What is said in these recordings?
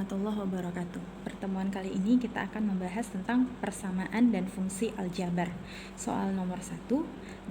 warahmatullahi wabarakatuh. Pertemuan kali ini kita akan membahas tentang persamaan dan fungsi aljabar. Soal nomor 1,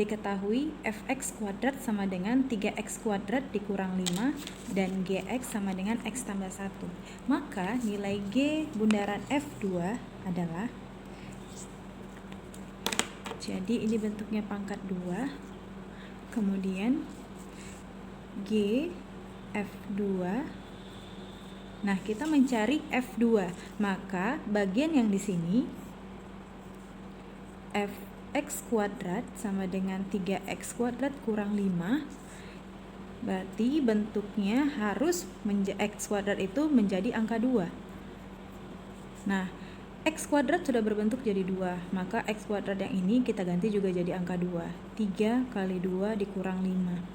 diketahui fx kuadrat sama dengan 3x kuadrat dikurang 5 dan gx sama dengan x tambah 1. Maka nilai g bundaran f2 adalah, jadi ini bentuknya pangkat 2, kemudian g f2. Nah, kita mencari F2, maka bagian yang di sini Fx kuadrat sama dengan 3x kuadrat kurang 5, berarti bentuknya harus x kuadrat itu menjadi angka 2. Nah, x kuadrat sudah berbentuk jadi 2, maka x kuadrat yang ini kita ganti juga jadi angka 2. 3 kali 2 dikurang 5.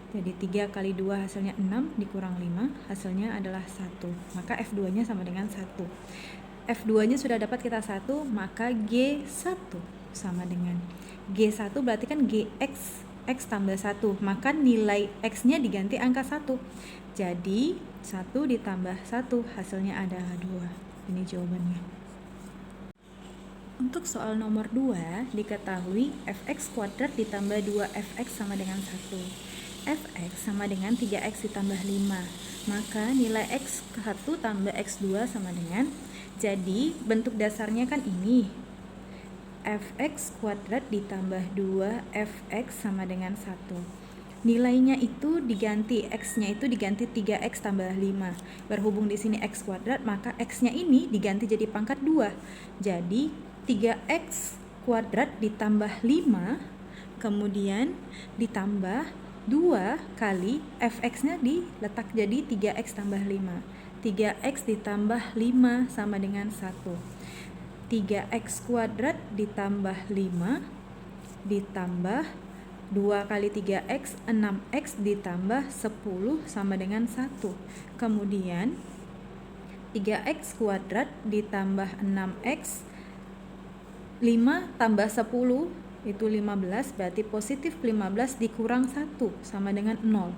Jadi 3 kali 2 hasilnya 6 dikurang 5 hasilnya adalah 1. Maka F2 nya sama dengan 1. F2 nya sudah dapat kita 1, maka G1 sama dengan G1 berarti kan GX, X tambah 1. Maka nilai X nya diganti angka 1. Jadi 1 ditambah 1 hasilnya adalah 2. Ini jawabannya. Untuk soal nomor 2, diketahui Fx kuadrat ditambah 2Fx sama dengan 1. Fx sama dengan 3x ditambah 5, maka nilai x1 tambah x2 sama dengan, jadi bentuk dasarnya kan ini fx kuadrat ditambah 2fx sama dengan 1. Nilainya itu diganti, x-nya itu diganti 3x tambah 5. Berhubung di sini x kuadrat, maka x-nya ini diganti jadi pangkat 2. Jadi 3x kuadrat ditambah 5, kemudian ditambah 2 kali fx-nya diletak jadi 3x tambah 5. 3x ditambah 5 sama dengan 1. 3x kuadrat ditambah 5 ditambah 2 kali 3x, 6x ditambah 10 sama dengan 1. Kemudian 3x kuadrat ditambah 6x, 5 tambah 10 itu 15, berarti positif 15 dikurang 1 sama dengan 0.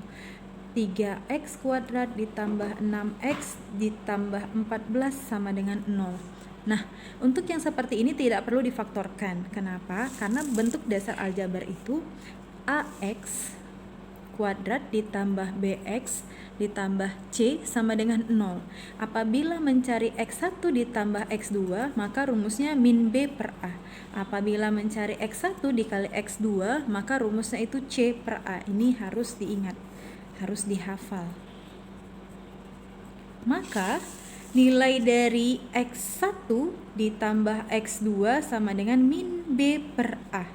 3x kuadrat ditambah 6x ditambah 14 sama dengan 0. Nah, untuk yang seperti ini tidak perlu difaktorkan. Kenapa? Karena bentuk dasar aljabar itu ax kuadrat ditambah bx ditambah c sama dengan 0. Apabila mencari x1 ditambah x2, maka rumusnya min b per a. Apabila mencari x1 dikali x2, maka rumusnya itu c per a. Ini harus diingat, harus dihafal. Maka nilai dari x1 ditambah x2 sama dengan min b per a.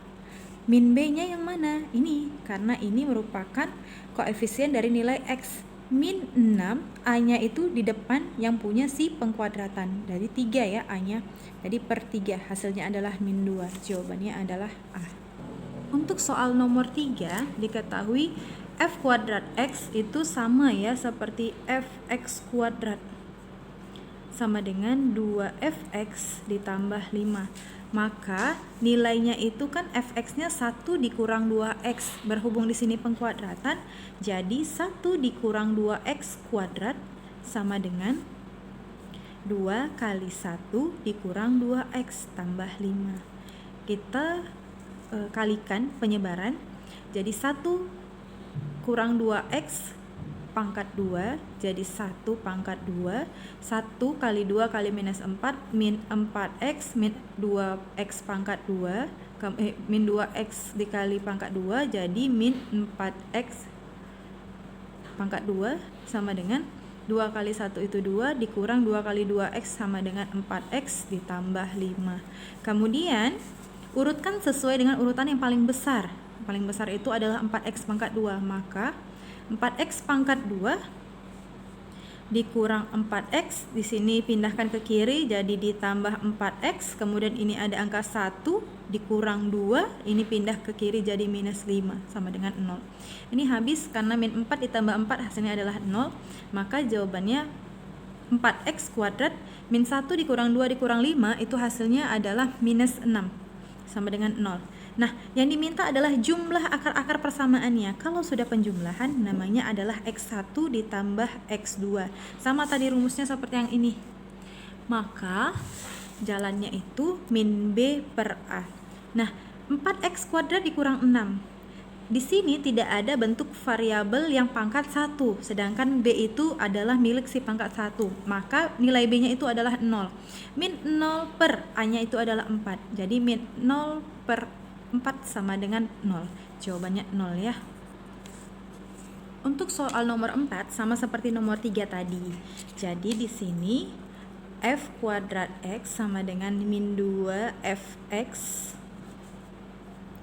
Min b-nya yang mana? Ini, karena ini merupakan koefisien dari nilai x. Min 6, a-nya itu di depan yang punya si pengkuadratan. Dari 3 ya a-nya. Jadi per 3, hasilnya adalah min 2. Jawabannya adalah a. Untuk soal nomor 3, diketahui f kuadrat x itu sama ya seperti fx kuadrat. Sama dengan 2fx ditambah 5. Maka nilainya itu kan fx-nya 1 dikurang 2x. Berhubung di sini pengkuadratan, jadi 1 dikurang 2x kuadrat sama dengan 2 kali 1 dikurang 2x tambah 5. Kita kalikan penyebaran. Jadi 1 kurang 2x pangkat 2, jadi 1 pangkat 2. 1 kali 2 kali minus 4, min 4x, min 2x pangkat 2, min 2x dikali pangkat 2, jadi min 4x pangkat 2 sama dengan 2 kali 1 itu 2, dikurang 2 kali 2x sama dengan 4x ditambah 5. Kemudian urutkan sesuai dengan urutan yang paling besar. Paling besar itu adalah 4x pangkat 2, maka 4x pangkat 2 dikurang 4x, di sini pindahkan ke kiri jadi ditambah 4x, kemudian ini ada angka 1 dikurang 2, ini pindah ke kiri jadi minus 5 sama dengan 0. Ini habis karena min 4 ditambah 4 hasilnya adalah 0, maka jawabannya 4x kuadrat min 1 dikurang 2 dikurang 5 itu hasilnya adalah minus 6 sama dengan 0. Nah, yang diminta adalah jumlah akar-akar persamaannya. Kalau sudah penjumlahan, namanya adalah X1 ditambah X2. Sama tadi rumusnya seperti yang ini. Maka, jalannya itu min B per A. Nah, 4X kuadrat dikurang 6. Di sini tidak ada bentuk variabel yang pangkat 1, sedangkan B itu adalah milik si pangkat 1. Maka nilai B-nya itu adalah 0. Min 0 per A-nya itu adalah 4. Jadi min 0 per 4 sama dengan 0. Jawabannya 0 ya. Untuk soal nomor 4 sama seperti nomor 3 tadi. Jadi di sini f kuadrat x sama dengan min 2 fx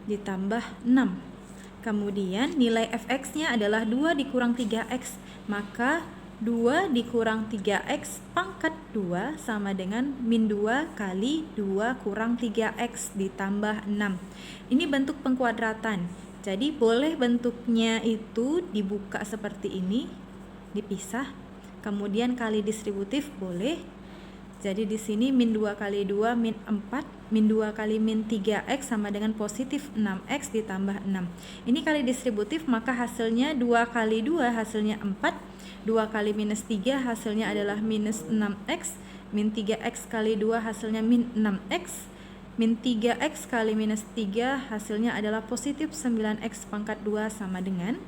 ditambah 6. Kemudian nilai fx-nya adalah 2 dikurang 3x. Maka 2 dikurang 3x pangkat 2 sama dengan min 2 kali 2 kurang 3x ditambah 6. Ini bentuk pengkuadratan. Jadi boleh bentuknya itu dibuka seperti ini, dipisah. Kemudian kali distributif boleh. Jadi di sini min 2 kali 2 min 4, min 2 kali min 3x sama dengan positif 6x ditambah 6. Ini kali distributif, maka hasilnya 2 kali 2 hasilnya 4. 2 kali minus 3 hasilnya adalah minus 6x. Min 3x kali 2 hasilnya min 6x. Min 3x kali minus 3 hasilnya adalah positif 9x pangkat 2 sama dengan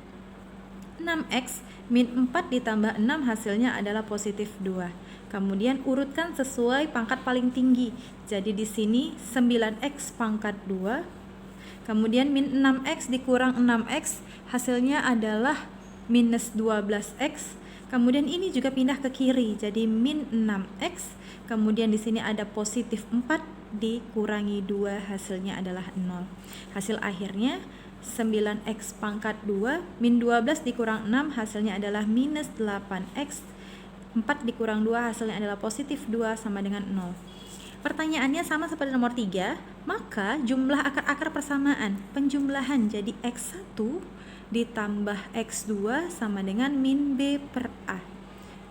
6x. Min 4 ditambah 6 hasilnya adalah positif 2. Kemudian urutkan sesuai pangkat paling tinggi. Jadi di sini 9x pangkat 2. Kemudian min 6x dikurang 6x hasilnya adalah minus 12x. Kemudian ini juga pindah ke kiri, jadi min 6x. Kemudian di sini ada positif 4 dikurangi 2 hasilnya adalah 0. Hasil akhirnya 9x pangkat 2 min 12 dikurang 6 hasilnya adalah minus 8x. 4 dikurang 2 hasilnya adalah positif 2 sama dengan 0. Pertanyaannya sama seperti nomor 3, maka jumlah akar-akar persamaan penjumlahan jadi X1 ditambah X2 sama dengan min B per A.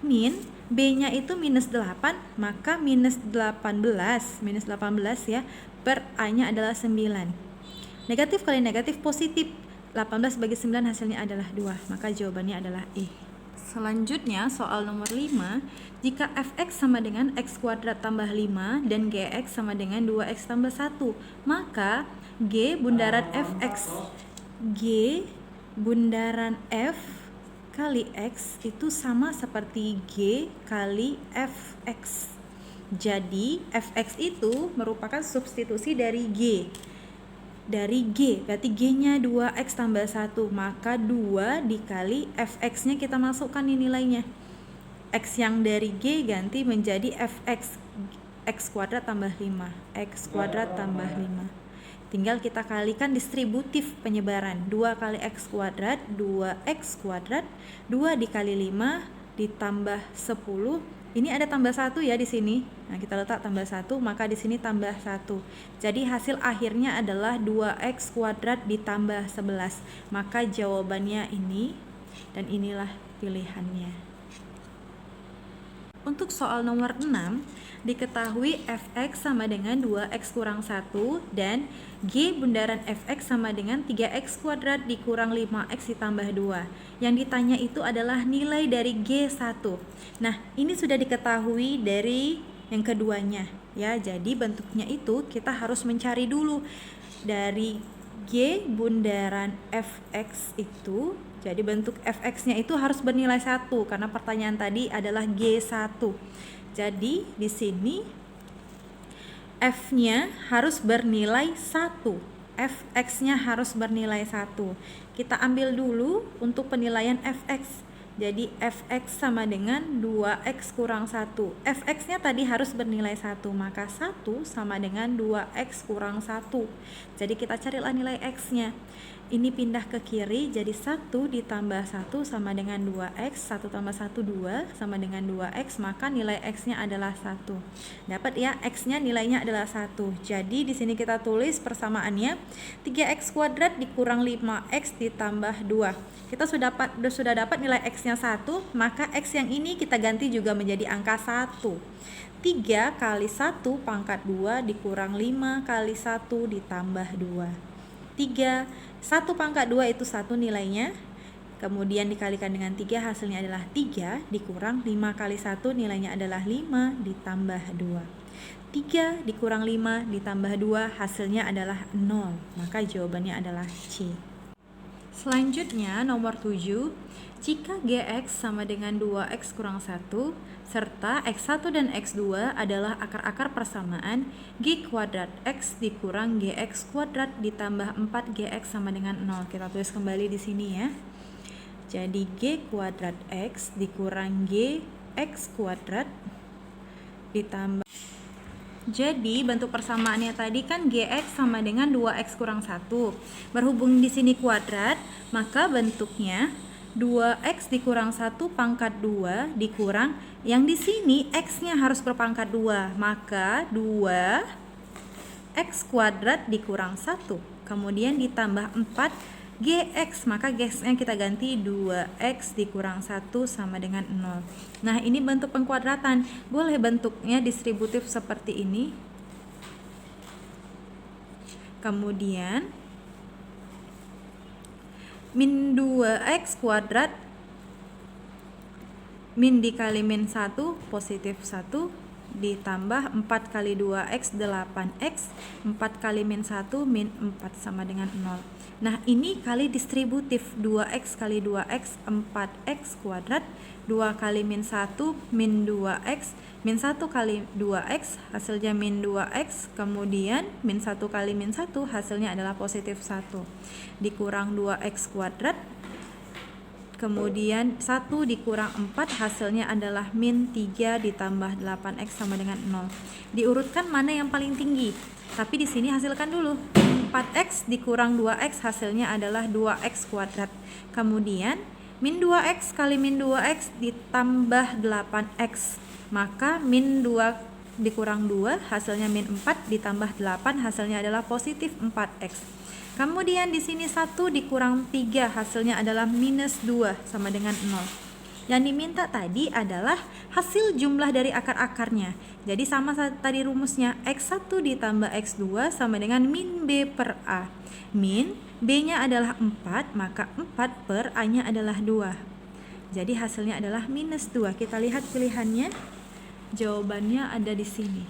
Min B-nya itu minus 8, maka minus 18 ya, per A-nya adalah 9. Negatif kali negatif positif. 18 bagi 9 hasilnya adalah 2, maka jawabannya adalah E. Selanjutnya soal nomor 5, jika fx sama dengan x kuadrat tambah 5 dan gx sama dengan 2x tambah 1, maka g bundaran fx, g bundaran f kali x itu sama seperti g kali fx. Jadi fx itu merupakan substitusi dari g. Dari G, berarti G-nya 2X tambah 1, maka 2 dikali fx-nya kita masukkan nih nilainya. X yang dari G ganti menjadi fx, X kuadrat tambah 5, X kuadrat tambah 5. Tinggal kita kalikan distributif penyebaran, 2 kali X kuadrat, 2X kuadrat, 2 dikali 5 ditambah 10. Ini ada tambah 1 ya di sini. Nah, kita letak tambah 1, maka di sini tambah 1. Jadi hasil akhirnya adalah 2x kuadrat ditambah 11. Maka jawabannya ini, dan inilah pilihannya. Untuk soal nomor 6, diketahui fx sama dengan 2x kurang 1 dan g bundaran fx sama dengan 3x kuadrat dikurang 5x ditambah 2. Yang ditanya itu adalah nilai dari g1. Nah, ini sudah diketahui dari yang keduanya ya. Jadi bentuknya itu kita harus mencari dulu dari g bundaran fx itu. Jadi bentuk fx-nya itu harus bernilai 1 karena pertanyaan tadi adalah G1. Jadi di sini f-nya harus bernilai 1. Fx-nya harus bernilai 1. Kita ambil dulu untuk penilaian fx. Jadi fx sama dengan 2x kurang 1. Fx-nya tadi harus bernilai 1, maka 1 sama dengan 2x kurang 1. Jadi kita carilah nilai x-nya. Ini pindah ke kiri, jadi 1 ditambah 1 sama dengan 2x, 1 tambah 1, 2 sama dengan 2x, maka nilai x-nya adalah 1. Dapat ya, x-nya nilainya adalah 1. Jadi di sini kita tulis persamaannya 3x kuadrat dikurang 5x ditambah 2. Kita sudah dapat nilai x-nya 1, maka x yang ini kita ganti juga menjadi angka 1. 3 kali 1 pangkat 2 dikurang 5 kali 1 ditambah 2. 3, 1 pangkat 2 itu 1 nilainya, kemudian dikalikan dengan 3 hasilnya adalah 3, dikurang 5 kali 1 nilainya adalah 5 ditambah 2. 3 dikurang 5 ditambah 2 hasilnya adalah 0, maka jawabannya adalah C. Selanjutnya nomor 7, jika Gx sama dengan 2x kurang 1 serta x1 dan x2 adalah akar-akar persamaan, G kuadrat x dikurang Gx kuadrat ditambah 4Gx sama dengan 0. Kita tulis kembali di sini ya. Jadi G kuadrat x dikurang Gx kuadrat ditambah. Jadi bentuk persamaannya tadi kan Gx sama dengan 2x kurang 1. Berhubung di sini kuadrat, maka bentuknya 2x dikurang 1 pangkat 2 dikurang, yang di sini x-nya harus berpangkat 2, maka 2x kuadrat dikurang 1. Kemudian ditambah 4Gx, maka Gx-nya kita ganti 2x dikurang 1 sama dengan 0. Nah, ini bentuk pengkuadratan. Boleh bentuknya distributif seperti ini. Kemudian min 2x kuadrat min dikali min 1 positif 1 ditambah 4 kali 2x 8x, 4 kali min 1 min 4 sama dengan 0. Nah, ini kali distributif, 2x kali 2x 4x kuadrat, 2 kali min 1 min 2x, min 1 kali 2x hasilnya min 2x, kemudian min 1 kali min 1 hasilnya adalah positif 1, dikurang 2x kuadrat, kemudian 1 dikurang 4 hasilnya adalah min 3 ditambah 8x sama dengan 0. Diurutkan mana yang paling tinggi, tapi di sini hasilkan dulu. 4x dikurang 2x hasilnya adalah 2x kuadrat. Kemudian min 2x kali min 2x ditambah 8x, maka min 2 dikurang 2 hasilnya min 4 ditambah 8 hasilnya adalah positif 4x. Kemudian di sini 1 dikurang 3 hasilnya adalah minus 2 sama dengan 0. Yang diminta tadi adalah hasil jumlah dari akar-akarnya. Jadi sama tadi rumusnya, x1 ditambah x2 sama dengan min b per a. Min b-nya adalah 4, maka 4 per a-nya adalah 2. Jadi hasilnya adalah minus 2. Kita lihat pilihannya. Jawabannya ada di sini.